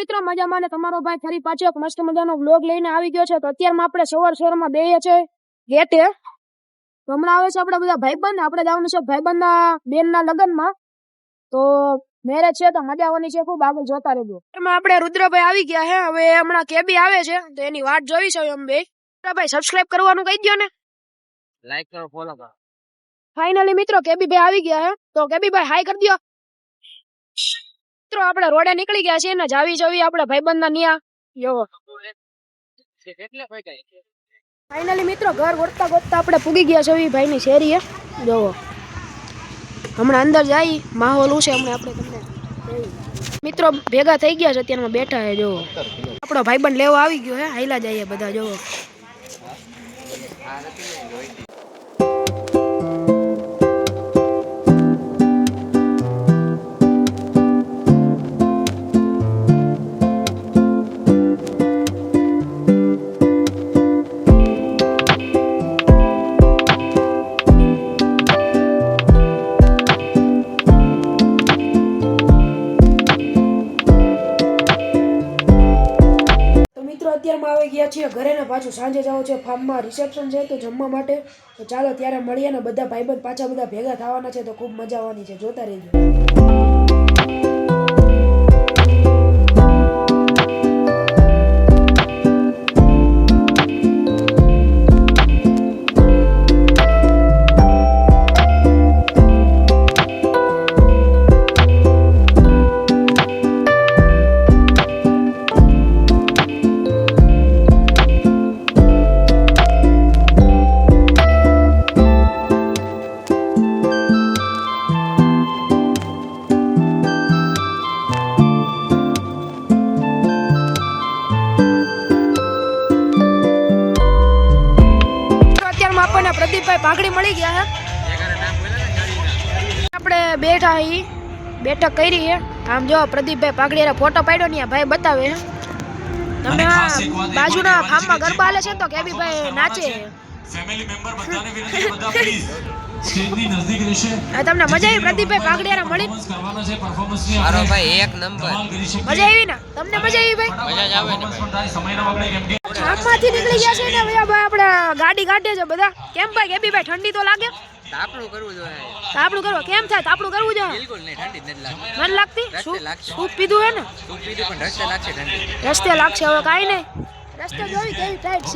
મિત્રો મજામાં ને તમારો ભાઈ ફરી પાછો એક મસ્ત મજાનો વ્લોગ લઈને આવી ગયો છે। તો અત્યારમાં આપણે સવારમાં બેહીએ છે ગેટે। હમણાં આવે છે આપણે બધા ભાઈબંધ, આપણે જવાનું છે ભાઈબંધના બેનના લગ્નમાં। તો મેરેજ છે તો મજા આવવાની છે ખૂબ, આગળ જોતા રહેજો। એમાં આપણે રુદ્રભાઈ આવી ગયા છે, હવે હમણાં કેબી આવે છે તો એની વાટ જોઈ છે એમ બે। રુદ્રભાઈ સબસ્ક્રાઇબ કરવાનું કહી દો ને, લાઈક કરો, ફોલો કરો। ફાઇનલી મિત્રો કેબી ભાઈ આવી ગયા છે, તો કેબી ભાઈ હાઈ કરી દો। મિત્રો આપણે રોડે નીકળી ગયા છીએ ને જાવી જવી આપણે ભાઈબંધના ન્યા જોવો। ફાઇનલી મિત્રો ઘર ગોતતા ગોતતા આપણે પૂગી ગયા છે ભાઈની શેરીએ જોવો। હમણાં અંદર જાય માહોલ છે હમણાં આપણે તમને મિત્રો ભેગા થઈ ગયા છે, અત્યારમાં બેઠા છે જોવો। આપણો ભાઈબંધ લેવા આવી ગયો છે, હાઈલા જઈએ બધા જોવો। અત્યારમાં આવી ગયા છીએ ઘરે ને પાછું સાંજે જવું છે ફાર્મમાં, રિસેપ્શન છે તો જમવા માટે। તો ચાલો ત્યારે મળીએ ને બધા ભાઈબંધ પાછા બધા ભેગા થવાના છે તો ખૂબ મજા આવવાની છે, જોતા રહેજો। પ્રદીપભાઈ પાઘડી મળી ગયા છે, આપણે બેઠા હી બેઠક કરી છે। આમ જો પ્રદીપભાઈ પાઘડી ફોટો પાડ્યો ને ભાઈ બતાવે છે તમને। બાજુના ફાર્મમાં ગરબા હાલે છે તો કેબીભાઈ નાચે। ફેમિલી મેમ્બર બધાને વિનંતી બધા પ્લીઝ સ્ટેજની નજીક રહેશે। તમને મજા આવી પ્રદીપભાઈ પાઘડીયારા મળી કરવાનો છે પરફોર્મન્સ ની? મારો ભાઈ એક નંબર મજા આવી ને? તમને મજા આવી ભાઈ? મજા જ આવે ને ભાઈ, સમયનો બગડે કેમ કે ફાર્મમાંથી નીકળી ગયા છે ને ભાઈ આપણે ગાડી કાઢે છે બધા। કેમ ભાઈ કેબીભાઈ ઠંડી તો લાગે? તાપણું કરવું જોઈએ। તાપણું કરવા કેમ થાય? તાપણું કરવું જોઈએ? બિલકુલ નહીં, ઠંડી નથી લાગતી। મન લાગતી? સૂપ પીધું હે ને? સૂપ પીધું પણ રસ્તે લાગશે ઠંડી। રસ્તે લાગશે હવે કાઈ નહીં, રસ્તે જોઈ કેવી ટાઈટ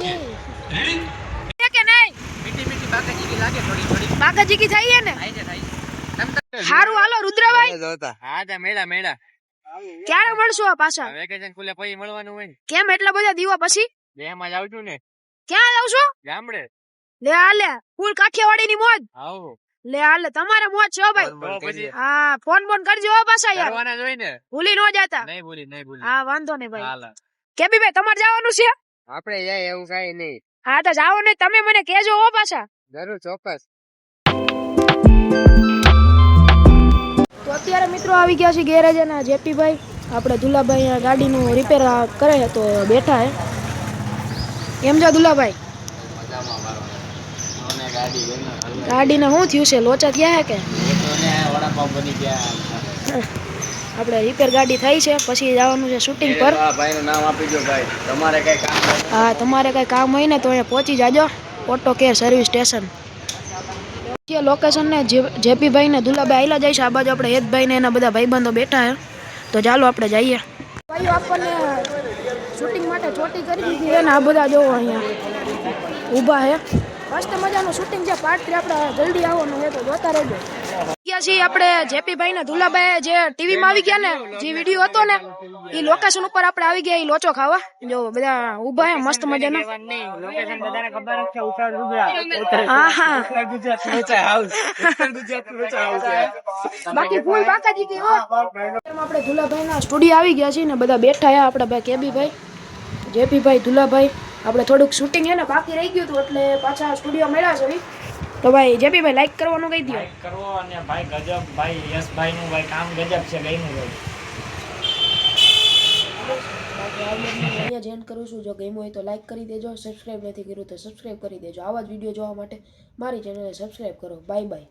છે કે નહીં? મીઠી મીઠી બાકાજીકી લાગે થોડી થોડી, બાકાજીકી થઈ હે ને? થાય હારું હાલો રુદ્રભાઈ, હા જા મેળા મેળા ક્યારે મળશો આ પાછા? વેકેશન ખુલે પછી મળવાનું હોય ને। કેમ એટલા બધા દીવા પછી? બે માં જ આવજો ને। ક્યાં જાવ છો? ગામડે। લે હાલે ફૂલ કાઠિયાવાડી ની મોજ। આવો લે હાલે તમારે મોજ છે ભાઈ। હા ફોન કરજો પાછા યાર, કરવાના જ હોય ને, ભૂલી ન જાતા। નહીં ભૂલી। હા વાંધો નહીં ભાઈ। કેબી ભાઈ તમારે જવાનું છે? આપણે જાય એવું કઈ નહીં। હા તો જાઓ ને, તમે મને કહેજો હો પાછા। જરૂર ચોક્કસ। તો અત્યારે મિત્રો આવી ગયા છે ગેરેજ ના જેપીભાઈ, આપણે દુલાભાઈ ગાડીનું રિપેર કરે છે તો બેઠા હે। કેમ છો દુલાભાઈ? ગાડીને શું થયું છે? લોચા થયા હે કે? આપણે રિપેર ગાડી થઈ છે, પછી જવાનું છે શૂટિંગ પર। હા તમારે કઈ કામ હોય ને તો અહીંયા પહોંચી જાજો, auto care service station. Location ને જેપીભાઈ ને દુલાભાઈ આયલા જાય છે, આ બાજુ આપણે હેતભાઈ ને એના બધા ભાઈબંધો બેઠા હે। તો ચાલો આપણે જઈએ। ભાઈઓ આપણને શૂટિંગ માટે ચોટી કરી દીધી છે ને આ બધા જોવો અહીંયા ઊભા છે। મસ્ત મજાનું શૂટિંગ છે, પાર્ટ 3 આપણે જલ્દી આવવાનું છે તો જોતા રહેજો। ગયા છીએ આપણે જેપીભાઈ ને દુલાભાઈ જે ટીવી માં આવી ગયા ને, જે વિડીયો હતો ને એ લોકેશન ઉપર આપણે આવી ગયા એ લોચો ખાવા। જો બધા ઊભા છે મસ્ત મજાના। લોકેશન બધાને ખબર છે, ઉત્તર ગુજરાત। બાકી ફૂલ બાકાજી કે હો। આપણે દુલાભાઈ ના સ્ટુડિયો આવી ગયા છીએ ને બધા બેઠા છે, આપણે ભાઈ કેબીભાઈ, જેપીભાઈ, દુલાભાઈ। આપણે થોડુંક શૂટિંગ છે ને બાકી રહી ગયું હતું એટલે પાછા સ્ટુડિયો મળ્યા છે। તો ભાઈ જેપીભાઈ લાઈક કરવાનું કહી દો। લાઈક કરો અને ભાઈ ગજબ, ભાઈ યશભાઈ નું ભાઈ કામ ગજબ છે, ગઈનું ભાઈ। અહીંયા જ એન્ડ કરું છું। જો ગમ્યું હોય તો લાઈક કરી દેજો, સબસ્ક્રાઇબ નથી કર્યું તો સબસ્ક્રાઇબ કરી દેજો। આવા જ વિડીયો જોવા માટે મારી ચેનલને સબસ્ક્રાઇબ કરો। Bye bye.